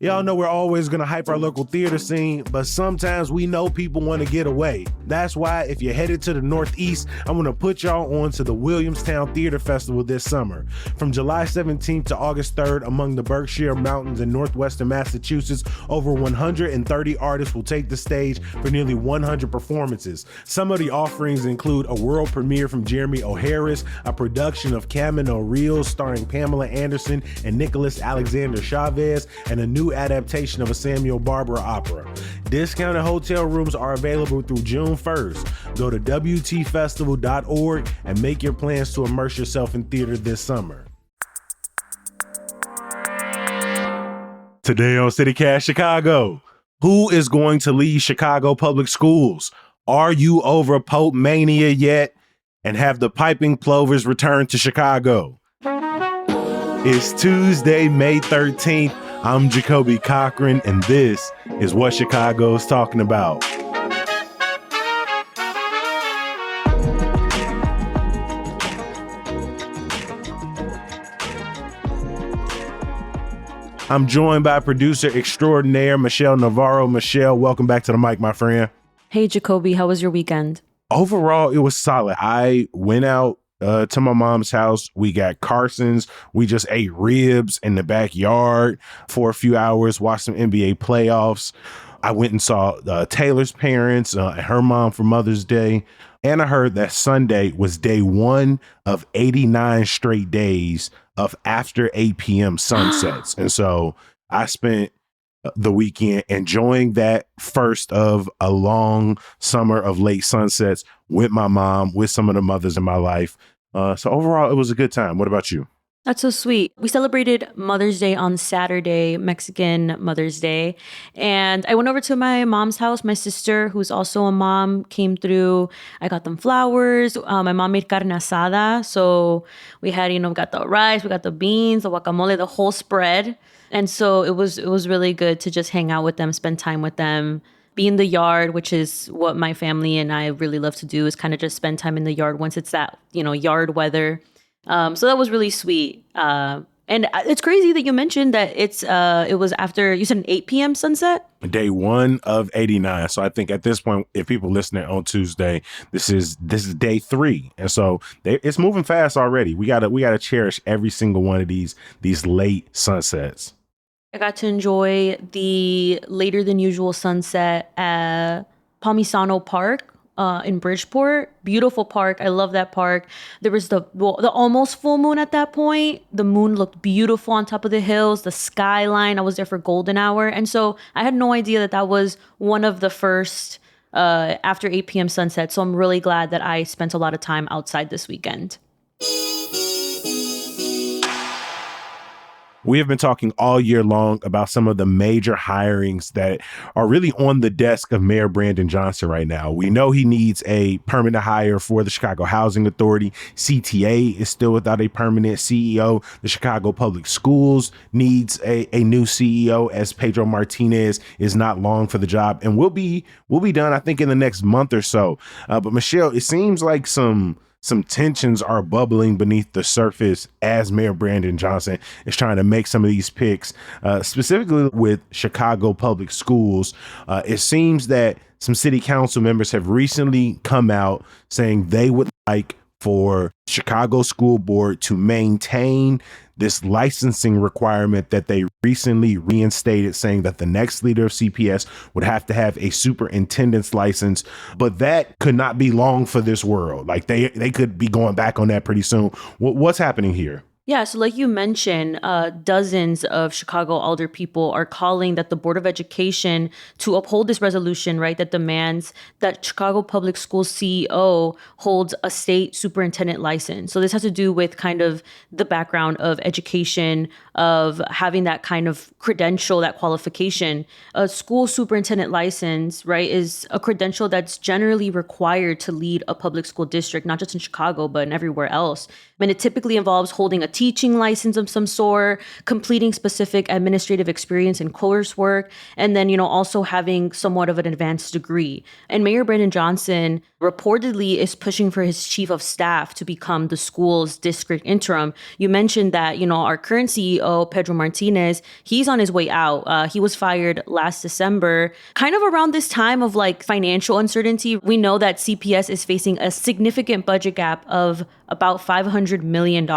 Y'all know we're always going to hype our local theater scene, but sometimes we know people want to get away. That's why if you're headed to the Northeast, I'm going to put y'all on to the Williamstown Theater Festival this summer. From July 17th to August 3rd, among the Berkshire Mountains in northwestern Massachusetts, over 130 artists will take the stage for nearly 100 performances. Some of the offerings include a world premiere from Jeremy O'Harris, a production of Camino Reels starring Pamela Anderson and Nicholas Alexander Chavez, and a new adaptation of a Samuel Barber opera. Discounted hotel rooms are available through June 1st. Go to WTFestival.org and make your plans to immerse yourself in theater this summer. Today on CityCast Chicago, who is going to lead Chicago public schools? Are you over Popemania yet? And have the piping Plovers returned to Chicago? It's Tuesday, May 13th. I'm Jacoby Cochran, and this is what Chicago's talking about. I'm joined by producer extraordinaire Michelle Navarro. Michelle, welcome back to the mic, my friend. Hey, Jacoby, how was your weekend? Overall, it was solid. I went out to my mom's house. We got Carson's. We just ate ribs in the backyard for a few hours, watched some NBA playoffs. I went and saw Taylor's parents and her mom for Mother's Day. And I heard that Sunday was day one of 89 straight days of after 8 p.m. sunsets. And so I spent the weekend enjoying that first of a long summer of late sunsets with my mom, with some of the mothers in my life. So overall, it was a good time. What about you? That's so sweet. We celebrated Mother's Day on Saturday, Mexican Mother's Day. And I went over to my mom's house. My sister, who's also a mom, came through. I got them flowers. My mom made carne asada. So we had, got the rice, we got the beans, the guacamole, the whole spread. And so it was really good to just hang out with them, spend time with them, be in the yard, which is what my family and I really love to do, is kind of just spend time in the yard once it's that, yard weather. So that was really sweet. And it's crazy that you mentioned that it was after, you said an 8 p.m. sunset? Day one of 89. So I think at this point, if people listening on Tuesday, this is day 3. And so it's moving fast already. We gotta cherish every single one of these late sunsets. I got to enjoy the later than usual sunset at Palmisano Park in Bridgeport. Beautiful park. I love that park. There was the almost full moon at that point. The moon looked beautiful on top of the hills, the skyline. I was there for golden hour. And so I had no idea that was one of the first after 8 p.m. sunset. So I'm really glad that I spent a lot of time outside this weekend. We have been talking all year long about some of the major hirings that are really on the desk of Mayor Brandon Johnson right now. We know he needs a permanent hire for the Chicago Housing Authority. CTA is still without a permanent CEO. The Chicago Public Schools needs a new CEO, as Pedro Martinez is not long for the job and will be done, I think, in the next month or so. But Michelle, it seems like some tensions are bubbling beneath the surface as Mayor Brandon Johnson is trying to make some of these picks, specifically with Chicago Public Schools. It seems that some city council members have recently come out saying they would like for Chicago School Board to maintain this licensing requirement that they recently reinstated, saying that the next leader of CPS would have to have a superintendent's license, but that could not be long for this world. Like they could be going back on that pretty soon. What's happening here? Yeah, so like you mentioned, dozens of Chicago alder people are calling that the Board of Education to uphold this resolution, right, that demands that Chicago Public Schools CEO holds a state superintendent license. So this has to do with kind of the background of education, of having that kind of credential, that qualification. A school superintendent license, right, is a credential that's generally required to lead a public school district, not just in Chicago, but in everywhere else. And it typically involves holding a teaching license of some sort, completing specific administrative experience in coursework, and then, also having somewhat of an advanced degree. And Mayor Brandon Johnson reportedly is pushing for his chief of staff to become the school's district interim. You mentioned that, our current CEO, Pedro Martinez, he's on his way out. He was fired last December, kind of around this time of like financial uncertainty. We know that CPS is facing a significant budget gap of about $500 million.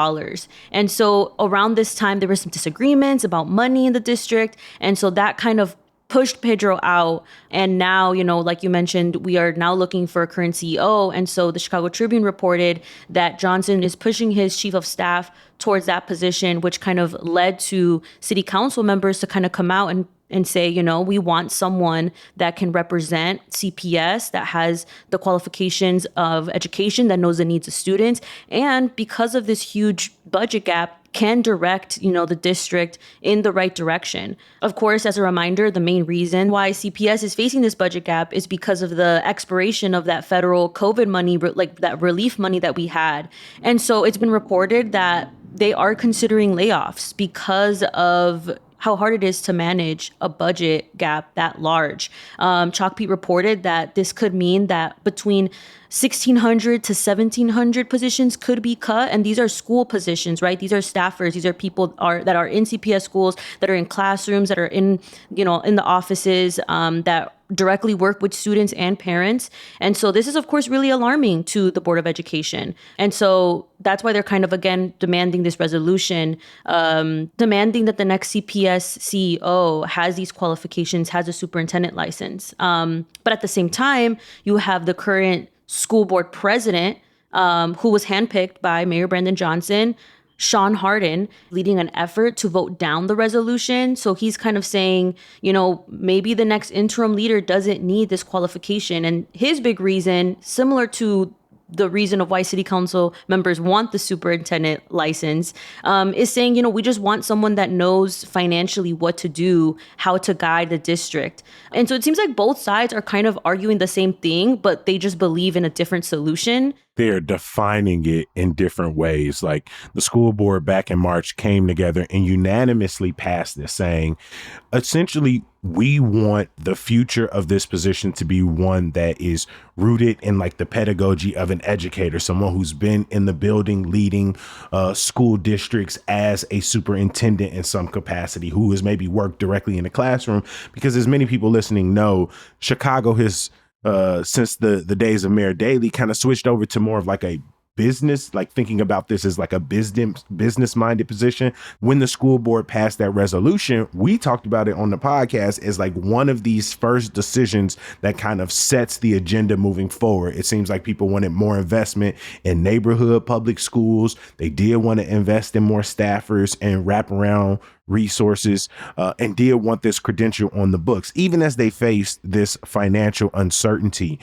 And so around this time, there were some disagreements about money in the district. And so that kind of pushed Pedro out. And now, like you mentioned, we are now looking for a current CEO. And so the Chicago Tribune reported that Johnson is pushing his chief of staff towards that position, which kind of led to city council members to kind of come out and say, we want someone that can represent CPS, that has the qualifications of education, that knows the needs of students. And because of this huge budget gap, can direct, the district in the right direction. Of course, as a reminder, the main reason why CPS is facing this budget gap is because of the expiration of that federal COVID money, like that relief money that we had. And so it's been reported that they are considering layoffs because of how hard it is to manage a budget gap that large. Chalkbeat reported that this could mean that between 1,600 to 1,700 positions could be cut. And these are school positions, right? These are staffers. These are people that are in CPS schools, that are in classrooms, that are in the offices, that directly work with students and parents. And so this is, of course, really alarming to the Board of Education. And so that's why they're kind of, again, demanding this resolution, demanding that the next CPS CEO has these qualifications, has a superintendent license. But at the same time, you have the current school board president, who was handpicked by Mayor Brandon Johnson, Sean Hardin, leading an effort to vote down the resolution. So he's kind of saying, maybe the next interim leader doesn't need this qualification. And his big reason, similar to the reason of why city council members want the superintendent license, is saying, we just want someone that knows financially what to do, how to guide the district. And so it seems like both sides are kind of arguing the same thing, but they just believe in a different solution. They're defining it in different ways. Like the school board back in March came together and unanimously passed this, saying, essentially, we want the future of this position to be one that is rooted in like the pedagogy of an educator, someone who's been in the building leading school districts as a superintendent in some capacity, who has maybe worked directly in the classroom. Because as many people listening know, Chicago has since the days of Mayor Daley kind of switched over to more of like a business, like thinking about this as like a business minded position. When the school board passed that resolution, we talked about it on the podcast as like one of these first decisions that kind of sets the agenda moving forward. It seems like people wanted more investment in neighborhood public schools. They did want to invest in more staffers and wraparound resources, and did want this credential on the books, even as they faced this financial uncertainty.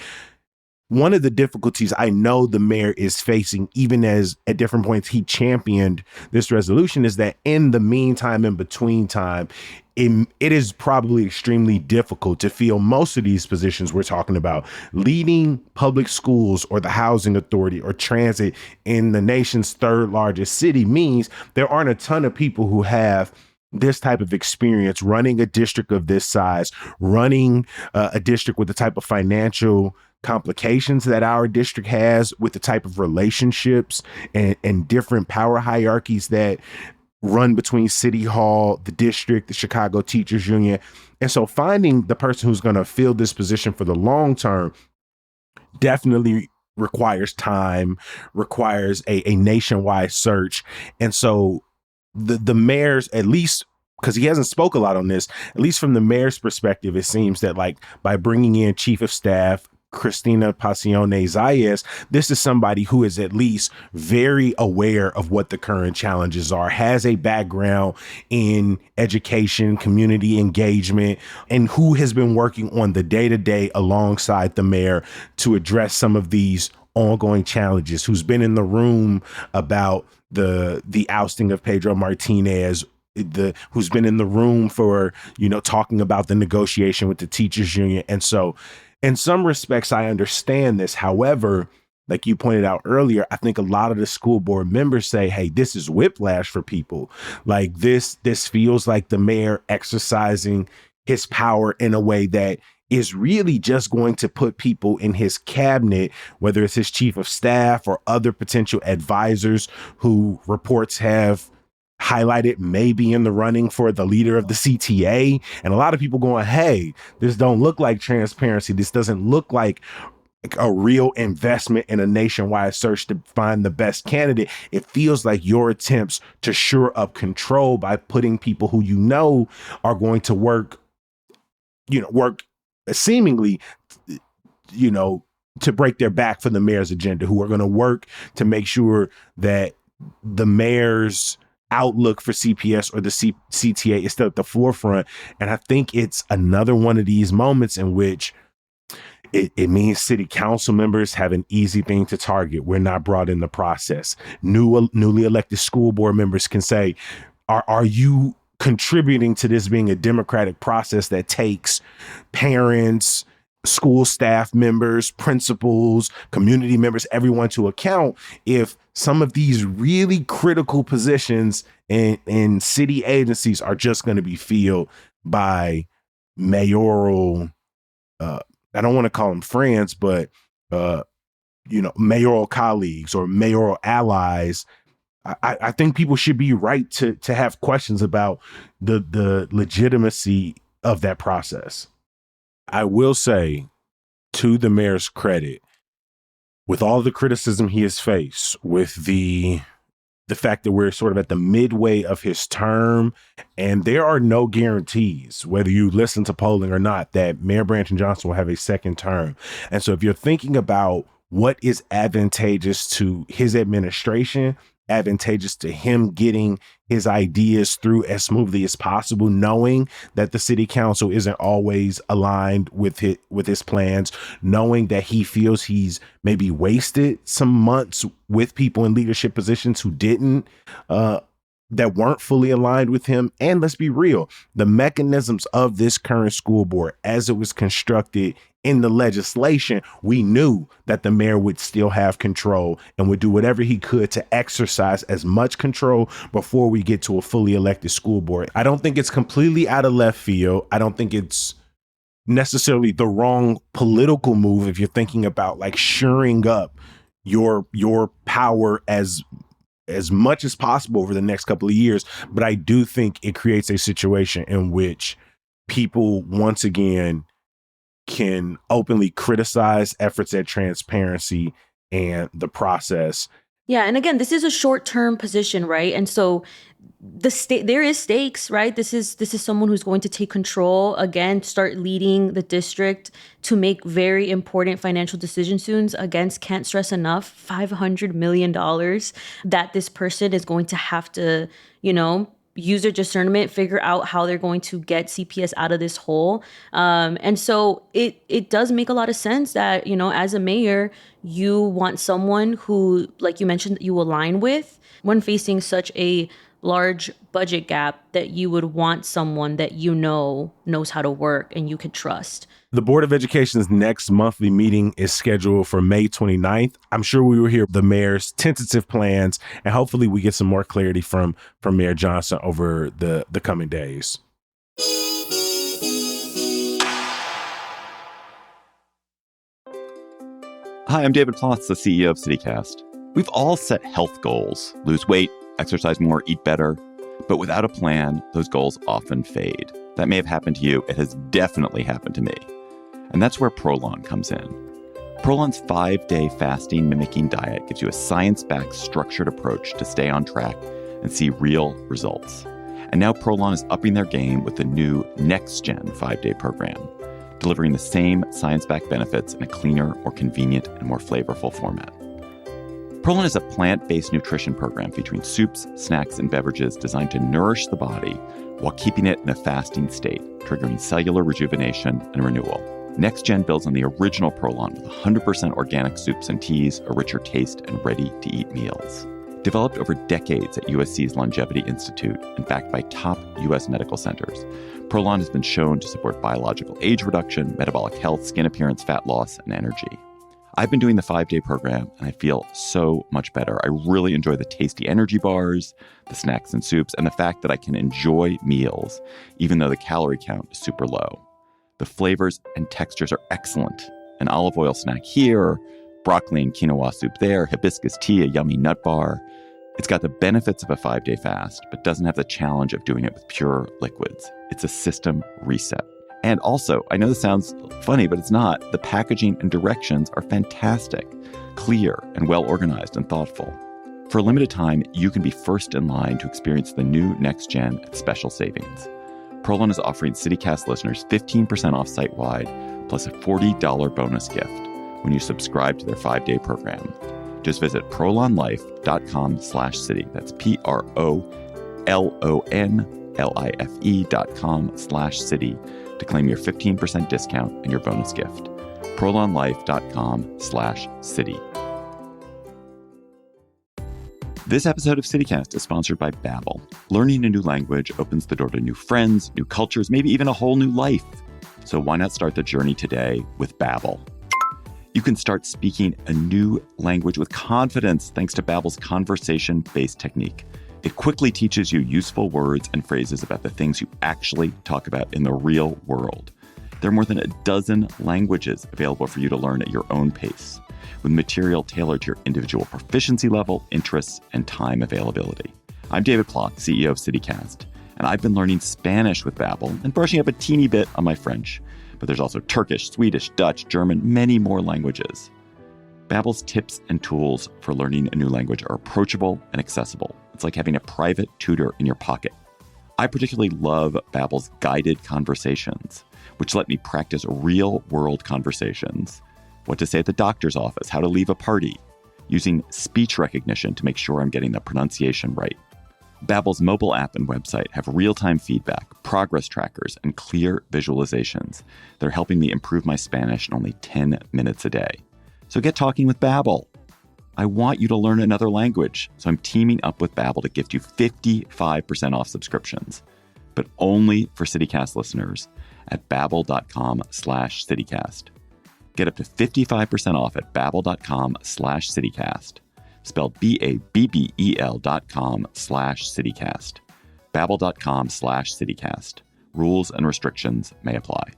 One of the difficulties I know the mayor is facing, even as at different points he championed this resolution, is that in the meantime, in between time, it is probably extremely difficult to fill most of these positions we're talking about. Leading public schools or the housing authority or transit in the nation's third largest city means there aren't a ton of people who have this type of experience running a district of this size, running a district with the type of financial complications that our district has, with the type of relationships and different power hierarchies that run between City Hall, the district, the Chicago Teachers Union. And so finding the person who's going to fill this position for the long term definitely requires time, requires a nationwide search. And so the mayor's, at least because he hasn't spoke a lot on this, at least from the mayor's perspective, it seems that like by bringing in chief of staff Cristina Pacione Zayas, this is somebody who is at least very aware of what the current challenges are, has a background in education, community engagement, and who has been working on the day-to-day alongside the mayor to address some of these ongoing challenges, who's been in the room about the ousting of Pedro Martinez, who's been in the room for, talking about the negotiation with the teachers union. And so in some respects, I understand this. However, like you pointed out earlier, I think a lot of the school board members say, hey, this is whiplash for people. Like this feels like the mayor exercising his power in a way that is really just going to put people in his cabinet, whether it's his chief of staff or other potential advisors who reports have highlighted maybe in the running for the leader of the CTA. And a lot of people going, hey, this don't look like transparency. This doesn't look like a real investment in a nationwide search to find the best candidate. It feels like your attempts to shore up control by putting people who you know are going to work seemingly, to break their back for the mayor's agenda, who are going to work to make sure that the mayor's outlook for CPS or the CTA is still at the forefront. And I think it's another one of these moments in which it means city council members have an easy thing to target. We're not brought in the process. Newly elected school board members can say, are you contributing to this being a democratic process that takes parents, school staff members, principals, community members, everyone to account if some of these really critical positions in city agencies are just going to be filled by mayoral, I don't want to call them friends, but, mayoral colleagues or mayoral allies. I think people should be right to have questions about the legitimacy of that process. I will say, to the mayor's credit, with all the criticism he has faced, with the fact that we're sort of at the midway of his term, and there are no guarantees, whether you listen to polling or not, that Mayor Brandon Johnson will have a second term. And so if you're thinking about what is advantageous to his administration, advantageous to him getting his ideas through as smoothly as possible, knowing that the city council isn't always aligned with his plans, knowing that he feels he's maybe wasted some months with people in leadership positions who didn't, that weren't fully aligned with him. And let's be real, the mechanisms of this current school board, as it was constructed in the legislation, we knew that the mayor would still have control and would do whatever he could to exercise as much control before we get to a fully elected school board. I don't think it's completely out of left field. I don't think it's necessarily the wrong political move if you're thinking about like shoring up your power as much as possible over the next couple of years. But I do think it creates a situation in which people once again can openly criticize efforts at transparency and the process. Yeah, and again, this is a short-term position, right? And so there is stakes, right? This is someone who's going to take control again, start leading the district to make very important financial decisions soon. Again, can't stress enough, $500 million that this person is going to have to, use their discernment, figure out how they're going to get CPS out of this hole. And so it does make a lot of sense that, as a mayor, you want someone who, like you mentioned, that you align with when facing such a large budget gap, that you would want someone that knows how to work and you could trust. The Board of Education's next monthly meeting is scheduled for May 29th. I'm sure we will hear the mayor's tentative plans, and hopefully we get some more clarity from Mayor Johnson over the coming days. Hi, I'm David Plotz, the CEO of CityCast. We've all set health goals: lose weight, exercise more, eat better. But without a plan, those goals often fade. That may have happened to you. It has definitely happened to me. And that's where Prolon comes in. Prolon's 5-day fasting mimicking diet gives you a science-backed, structured approach to stay on track and see real results. And now Prolon is upping their game with the new next-gen 5-day program, delivering the same science-backed benefits in a cleaner, more convenient, and more flavorful format. Prolon is a plant-based nutrition program featuring soups, snacks, and beverages designed to nourish the body while keeping it in a fasting state, triggering cellular rejuvenation and renewal. Next-Gen builds on the original Prolon with 100% organic soups and teas, a richer taste, and ready-to-eat meals. Developed over decades at USC's Longevity Institute and backed by top U.S. medical centers, Prolon has been shown to support biological age reduction, metabolic health, skin appearance, fat loss, and energy. I've been doing the 5-day program and I feel so much better. I really enjoy the tasty energy bars, the snacks and soups, and the fact that I can enjoy meals even though the calorie count is super low. The flavors and textures are excellent. An olive oil snack here, broccoli and quinoa soup there, hibiscus tea, a yummy nut bar. It's got the benefits of a 5-day fast, but doesn't have the challenge of doing it with pure liquids. It's a system reset. And also, I know this sounds funny, but it's not. The packaging and directions are fantastic, clear, and well organized and thoughtful. For a limited time, you can be first in line to experience the new Next Gen at special savings. Prolon is offering CityCast listeners 15% off site-wide, plus a $40 bonus gift when you subscribe to their 5-day program. Just visit prolonlife.com/city. That's PROLONLIFE.com/city to claim your 15% discount and your bonus gift. prolonlife.com/city. This episode of CityCast is sponsored by Babbel. Learning a new language opens the door to new friends, new cultures, maybe even a whole new life. So why not start the journey today with Babbel? You can start speaking a new language with confidence thanks to Babbel's conversation-based technique. It quickly teaches you useful words and phrases about the things you actually talk about in the real world. There are more than a dozen languages available for you to learn at your own pace, with material tailored to your individual proficiency level, interests, and time availability. I'm David Plott, CEO of CityCast, and I've been learning Spanish with Babbel and brushing up a teeny bit on my French. But there's also Turkish, Swedish, Dutch, German, many more languages. Babbel's tips and tools for learning a new language are approachable and accessible. It's like having a private tutor in your pocket. I particularly love Babbel's guided conversations, which let me practice real-world conversations. What to say at the doctor's office, how to leave a party, using speech recognition to make sure I'm getting the pronunciation right. Babbel's mobile app and website have real-time feedback, progress trackers, and clear visualizations. They're helping me improve my Spanish in only 10 minutes a day. So get talking with Babbel. I want you to learn another language, so I'm teaming up with Babbel to gift you 55% off subscriptions, but only for CityCast listeners at babbel.com/citycast. Get up to 55% off at babbel.com/citycast. Spelled BABBEL.com/citycast. Babbel.com/citycast. Rules and restrictions may apply.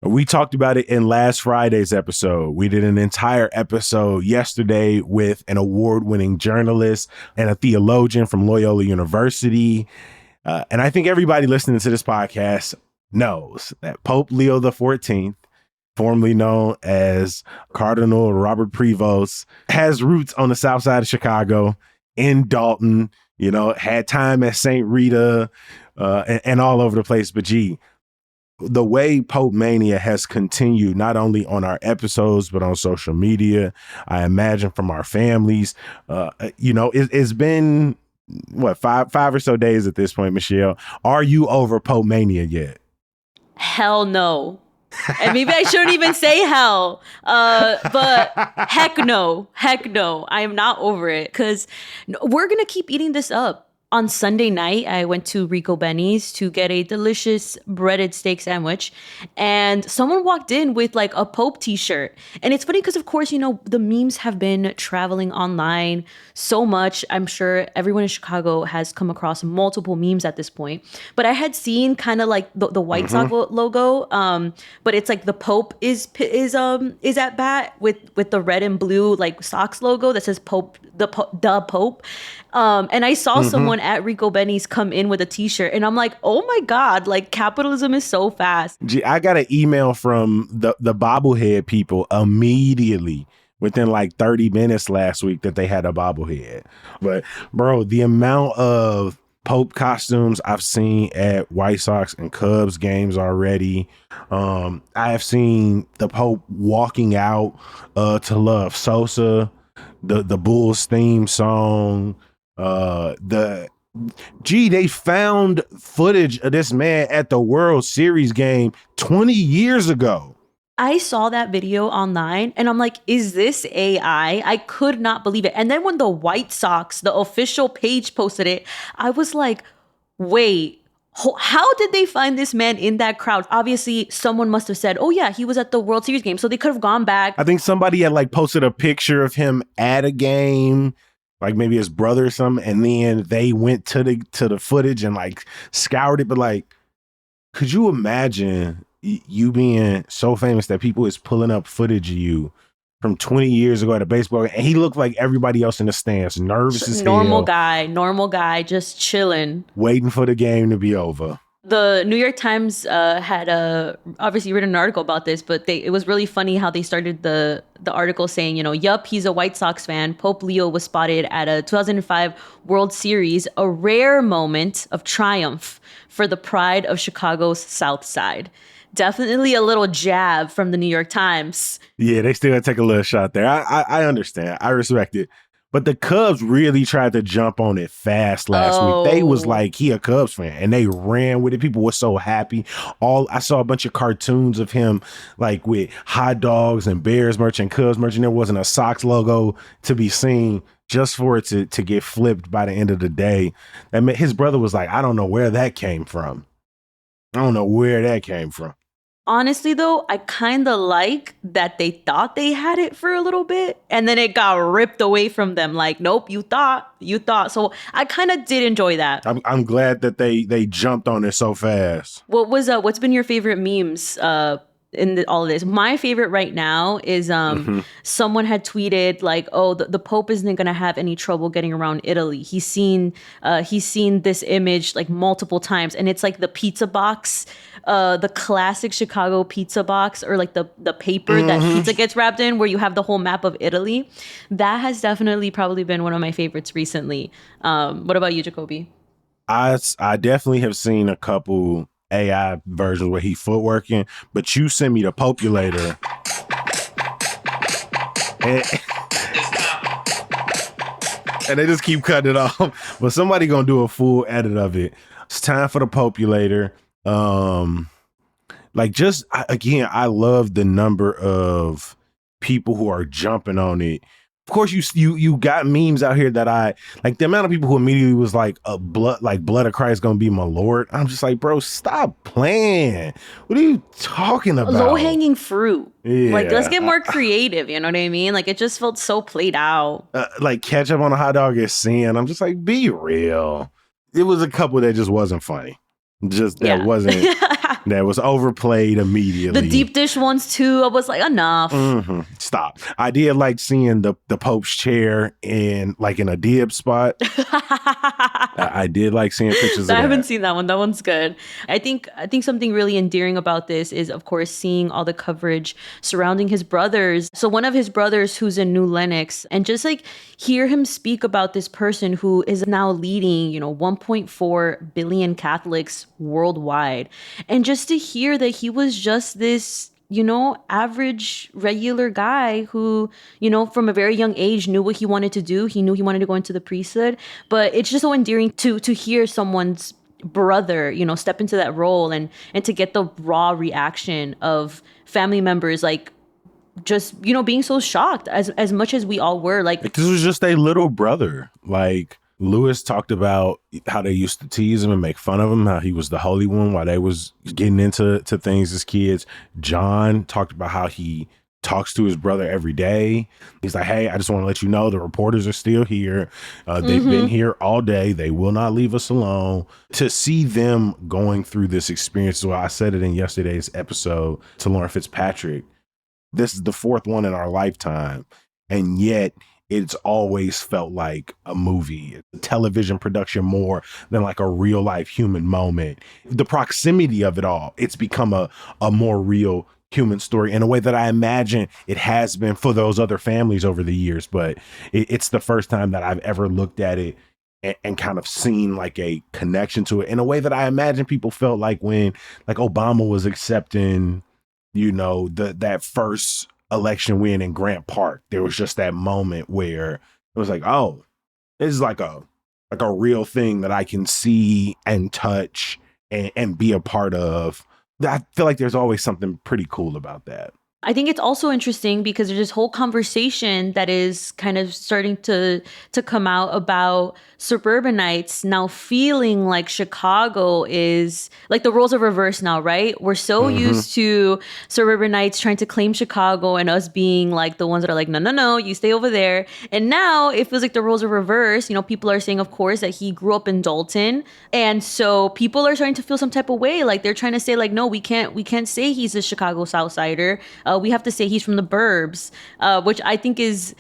We talked about it in last Friday's episode. We did an entire episode yesterday with an award-winning journalist and a theologian from Loyola University. And I think everybody listening to this podcast knows that Pope Leo XIV, formerly known as Cardinal Robert Prevost, has roots on the south side of Chicago, in Dalton, had time at St. Rita and all over the place. But the way Popemania has continued, not only on our episodes, but on social media, I imagine from our families, it's been, five or so days at this point, Michelle. Are you over Popemania yet? Hell no. And maybe I shouldn't even say hell. But heck no. I am not over it because we're going to keep eating this up. On Sunday night, I went to Rico Benny's to get a delicious breaded steak sandwich, and someone walked in with like a Pope t-shirt. And it's funny because, of course, the memes have been traveling online so much. I'm sure everyone in Chicago has come across multiple memes at this point. But I had seen kind of like the White Sox logo, but it's like the Pope is at bat with the red and blue like Sox logo that says Pope, the Pope. And I saw someone at Rico Benny's come in with a t-shirt, and I'm like, oh my God, like capitalism is so fast. I got an email from the bobblehead people immediately within like 30 minutes last week that they had a bobblehead. But bro, the amount of Pope costumes I've seen at White Sox and Cubs games already. I have seen the Pope walking out to Love Sosa, the Bulls theme song. They found footage of this man at the World Series game 20 years ago. I saw that video online and I'm like, is this AI? I could not believe it. And then when the White Sox, the official page posted it, I was like, wait, How did they find this man in that crowd? Obviously, someone must have said, oh, yeah, he was at the World Series game. So they could have gone back. I think somebody had like posted a picture of him at a game, like maybe his brother or something, and then they went to the footage and like scoured it. But like, could you imagine you being so famous that people is pulling up footage of you from 20 years ago at a baseball game, and he looked like everybody else in the stands, nervous as normal hell, normal guy, just chilling, waiting for the game to be over. The New York Times had obviously written an article about this, but it was really funny how they started the article saying, yup, he's a White Sox fan. Pope Leo was spotted at a 2005 World Series, a rare moment of triumph for the pride of Chicago's South Side. Definitely a little jab from the New York Times. Yeah, they still gotta take a little shot there. I understand. I respect it. But the Cubs really tried to jump on it fast last week. They was like, he a Cubs fan, and they ran with it. People were so happy. I saw a bunch of cartoons of him like with hot dogs and Bears merch and Cubs merch, and there wasn't a Sox logo to be seen, just for it to get flipped by the end of the day. And his brother was like, I don't know where that came from. Honestly, though, I kind of like that they thought they had it for a little bit and then it got ripped away from them. Like, nope, you thought. So I kind of did enjoy that. I'm glad that they jumped on it so fast. What's been your favorite memes in all of this? My favorite right now is someone had tweeted like, oh, the Pope isn't going to have any trouble getting around Italy. He's seen this image like multiple times, and it's like the pizza box, the classic Chicago pizza box, or like the paper that pizza gets wrapped in, where you have the whole map of Italy. That has definitely probably been one of my favorites recently. What about you, Jacoby? I definitely have seen a couple AI versions where he footworking, but you sent me the Populator. And they just keep cutting it off. But somebody gonna do a full edit of it. It's time for the Populator. I love the number of people who are jumping on it. Of course, you got memes out here that I like. The amount of people who immediately was like, blood of Christ gonna be my Lord. I'm just like, bro, stop playing. What are you talking about? Low hanging fruit. Yeah. Like, let's get more creative. You know what I mean? Like, it just felt so played out. Like ketchup on a hot dog is sin. I'm just like, be real. It was a couple that just wasn't funny. Wasn't. That was overplayed immediately. The deep dish ones too. I was like, enough. Stop. I did like seeing the Pope's chair in a dib spot. I did like seeing pictures of that. I haven't seen that one. That one's good. I think something really endearing about this is, of course, seeing all the coverage surrounding his brothers. So one of his brothers who's in New Lenox, and just like hear him speak about this person who is now leading, 1.4 billion Catholics worldwide. And just to hear that he was just this, average, regular guy who, from a very young age knew what he wanted to do. He knew he wanted to go into the priesthood. But it's just so endearing to hear someone's brother, step into that role and to get the raw reaction of family members, like, just, being so shocked as much as we all were. Like, this was just a little brother. Like, Lewis talked about how they used to tease him and make fun of him, how he was the holy one while they was getting into things as kids. John talked about how he talks to his brother every day. He's like, hey, I just want to let you know the reporters are still here. They've been here all day. They will not leave us alone. To see them going through this experience, well, I said it in yesterday's episode to Lauren Fitzpatrick, this is the fourth one in our lifetime. And yet it's always felt like a movie, a television production more than like a real life human moment. The proximity of it all, it's become a more real human story in a way that I imagine it has been for those other families over the years. But it's the first time that I've ever looked at it and kind of seen like a connection to it in a way that I imagine people felt like when like Obama was accepting, that first election win in Grant Park. There was just that moment where it was like, oh, this is like a real thing that I can see and touch and be a part of. I feel like there's always something pretty cool about that. I think it's also interesting because there's this whole conversation that is kind of starting to come out about suburbanites now feeling like Chicago is like the roles are reversed now, right? We're so used to suburbanites trying to claim Chicago and us being like the ones that are like, no, no, no, you stay over there. And now it feels like the roles are reversed. You know, people are saying, of course, that he grew up in Dalton. And so people are starting to feel some type of way. Like they're trying to say like, no, we can't say he's a Chicago Southsider. We have to say he's from the burbs, which I think is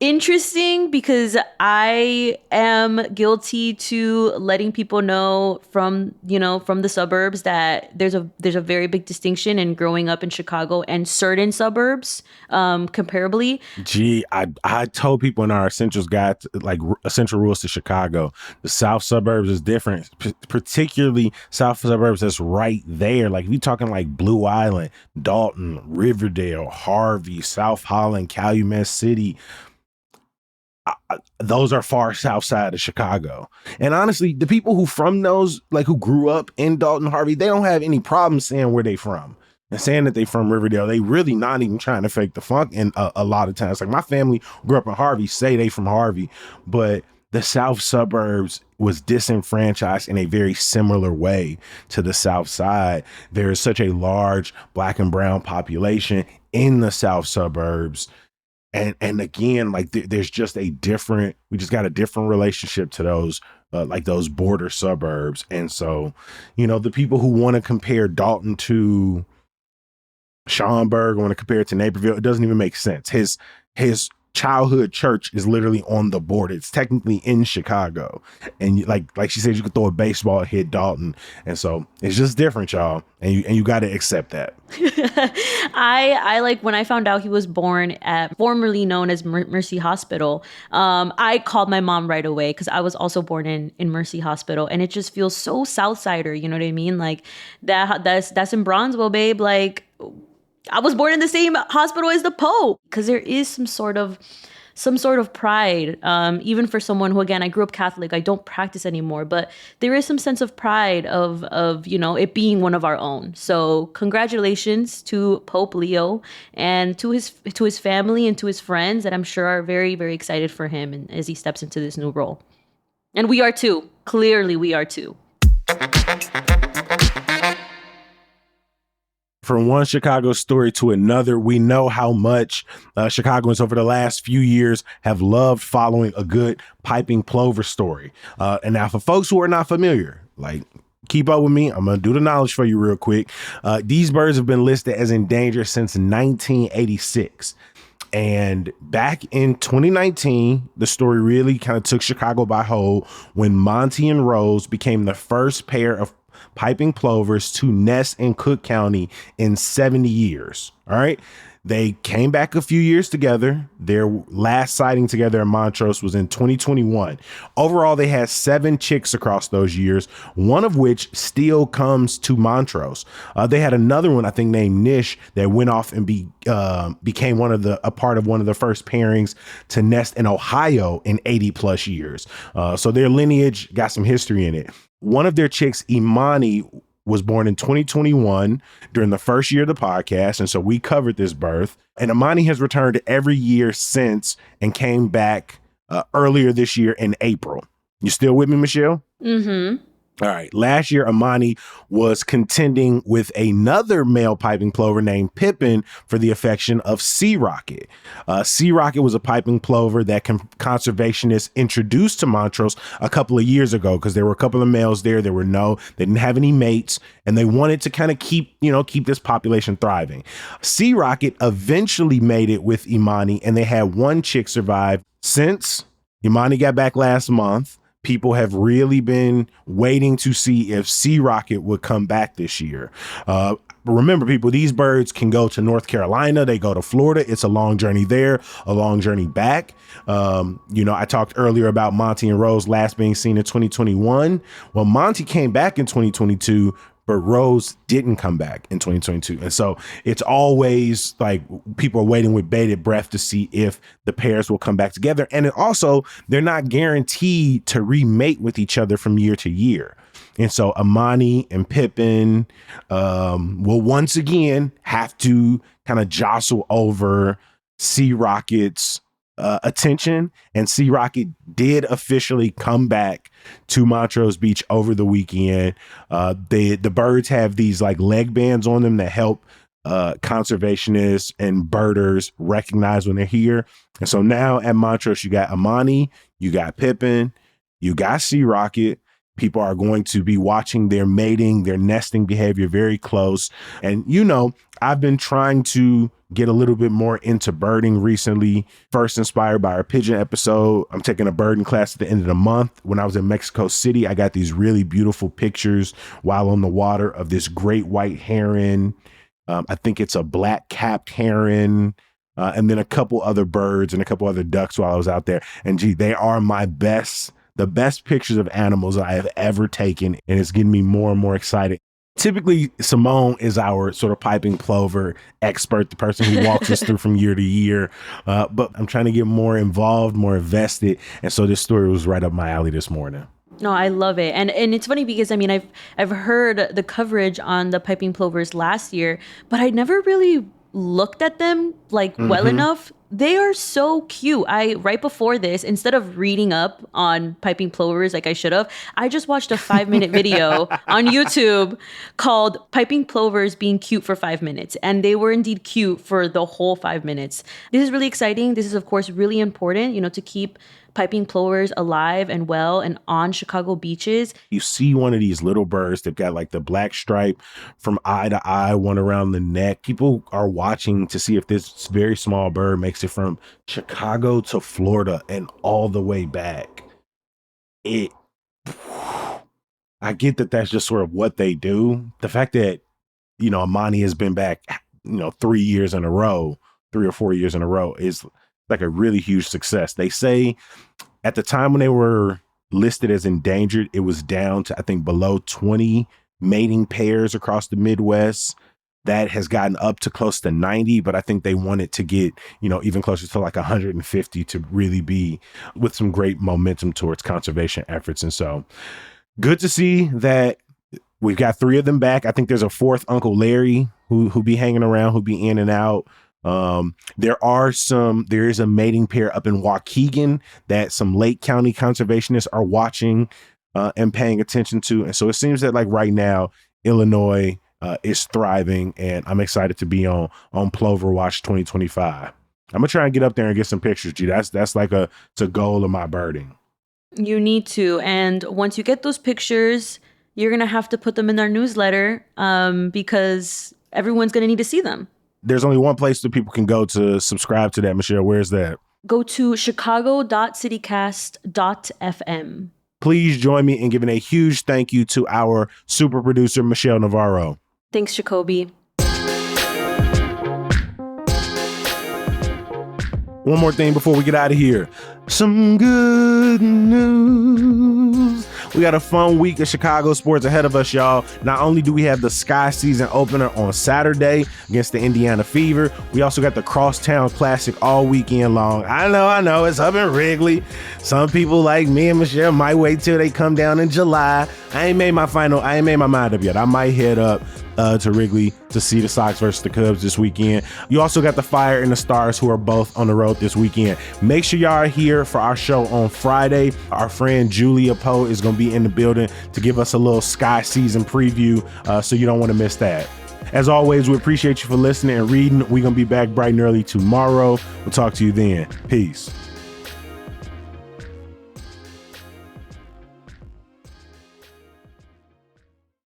interesting because I am guilty to letting people know from the suburbs that there's a very big distinction in growing up in Chicago and certain suburbs comparably. Gee, I told people in our essentials guide, like essential rules to Chicago, the south suburbs is different, particularly south suburbs that's right there. Like if you're talking like Blue Island, Dalton, Riverdale, Harvey, South Holland, Calumet City, those are far south side of Chicago. And honestly, the people who from those, like who grew up in Dalton, Harvey, they don't have any problem saying where they from and saying that they from Riverdale. They really not even trying to fake the funk. And a lot of times, like my family grew up in Harvey, say they from Harvey, but the south suburbs was disenfranchised in a very similar way to the south side. There is such a large Black and brown population in the south suburbs. And again, like there's just we just got a different relationship to those, like those border suburbs. And so, the people who want to compare Dalton to Schaumburg, want to compare it to Naperville, it doesn't even make sense. His childhood church is literally on the border. It's technically in Chicago. And like she said, you could throw a baseball, hit Dalton. And so it's just different, y'all. And you got to accept that. I like when I found out he was born at formerly known as Mercy Hospital. I called my mom right away because I was also born in Mercy Hospital, and it just feels so Southsider. You know what I mean? Like that's in Bronzeville, babe. Like I was born in the same hospital as the Pope, because there is some sort of pride, even for someone who, again, I grew up Catholic. I don't practice anymore, but there is some sense of pride of it being one of our own. So congratulations to Pope Leo and to his family and to his friends that I'm sure are very, very excited for him and as he steps into this new role. And we are too. Clearly, we are too. From one Chicago story to another, we know how much Chicagoans over the last few years have loved following a good piping plover story. And now for folks who are not familiar, like, keep up with me. I'm going to do the knowledge for you real quick. These birds have been listed as endangered since 1986. And back in 2019, the story really kind of took Chicago by hold when Monty and Rose became the first pair of piping plovers to nest in Cook County in 70 years. All right. They came back a few years together. Their last sighting together in Montrose was in 2021. Overall, they had 7 chicks across those years, one of which still comes to Montrose. They had another one, I think, named Nish, that went off and became a part of one of the first pairings to nest in Ohio in 80 plus years. So their lineage got some history in it. One of their chicks, Imani, was born in 2021 during the first year of the podcast. And so we covered this birth. And Imani has returned every year since and came back earlier this year in April. You still with me, Michelle? Mm-hmm. All right. Last year, Imani was contending with another male piping plover named Pippin for the affection of Sea Rocket. Sea Rocket was a piping plover that conservationists introduced to Montrose a couple of years ago because there were a couple of males there. They didn't have any mates, and they wanted to kind of keep this population thriving. Sea Rocket eventually made it with Imani, and they had one chick survive. Since Imani got back last month, people have really been waiting to see if Sea Rocket would come back this year. But remember, people, these birds can go to North Carolina. They go to Florida. It's a long journey there, a long journey back. I talked earlier about Monty and Rose last being seen in 2021. Well, Monty came back in 2022, but Rose didn't come back in 2022. And so it's always like people are waiting with bated breath to see if the pairs will come back together. And also, they're not guaranteed to remate with each other from year to year. And so Amani and Pippen will once again have to kind of jostle over Sea Rocket's attention. And Sea Rocket did officially come back to Montrose Beach over the weekend. The birds have these like leg bands on them that help conservationists and birders recognize when they're here. And so now at Montrose, you got Amani, you got Pippen, you got Sea Rocket. People are going to be watching their mating, their nesting behavior very close. And, you know, I've been trying to get a little bit more into birding recently, first inspired by our pigeon episode. I'm taking a birding class at the end of the month. When I was in Mexico City, I got these really beautiful pictures while on the water of this great white heron. I think it's a black capped heron. And then a couple other birds and a couple other ducks while I was out there. And gee, they are the best pictures of animals I have ever taken. And it's getting me more and more excited. Typically, Simone is our sort of piping plover expert, the person who walks us through from year to year. But I'm trying to get more involved, more invested. And so this story was right up my alley this morning. No, I love it. And it's funny because, I mean, I've heard the coverage on the piping plovers last year, but I never really looked at them like well enough. They are so cute. Right before this, instead of reading up on piping plovers like I should have, I just watched a 5-minute video on YouTube called Piping Plovers Being Cute for 5 Minutes. And they were indeed cute for the whole 5 minutes. This is really exciting. This is, of course, really important, you know, to keep piping plovers alive and well and on Chicago beaches. You see one of these little birds that got like the black stripe from eye to eye, one around the neck. People are watching to see if this very small bird makes it from Chicago to Florida and all the way back. I get that that's just sort of what they do. The fact that, you know, Amani has been back, you know, 3 years in a row, 3 or 4 years in a row is like a really huge success. They say at the time when they were listed as endangered, it was down to, I think, below 20 mating pairs across the Midwest. That has gotten up to close to 90, but I think they wanted to get, you know, even closer to like 150 to really be with some great momentum towards conservation efforts. And so good to see that we've got 3 of them back. I think there's a 4th, Uncle Larry, who be hanging around, who be in and out. There is a mating pair up in Waukegan that some Lake County conservationists are watching and paying attention to. And so it seems that like right now, Illinois is thriving, and I'm excited to be on Plover Watch 2025. I'm gonna try and get up there and get some pictures, G. That's like it's a goal of my birding. You need to. And once you get those pictures, you're gonna have to put them in our newsletter because everyone's gonna need to see them. There's only one place that people can go to subscribe to that, Michelle. Where's that? Go to chicago.citycast.fm. Please join me in giving a huge thank you to our super producer, Michelle Navarro. Thanks, Jacoby. One more thing before we get out of here. Some good news. We got a fun week of Chicago sports ahead of us, y'all. Not only do we have the Sky season opener on Saturday against the Indiana Fever, we also got the Crosstown Classic all weekend long. I know, it's up in Wrigley. Some people like me and Michelle might wait till they come down in July. I ain't made my mind up yet. I might head up to Wrigley to see the Sox versus the Cubs this weekend. You also got the Fire and the Stars, who are both on the road this weekend. Make sure y'all are here for our show on Friday. Our friend Julia Poe is going to be in the building to give us a little Sky season preview, so you don't want to miss that. As always, we appreciate you for listening and reading. We're going to be back bright and early tomorrow. We'll talk to you then. Peace.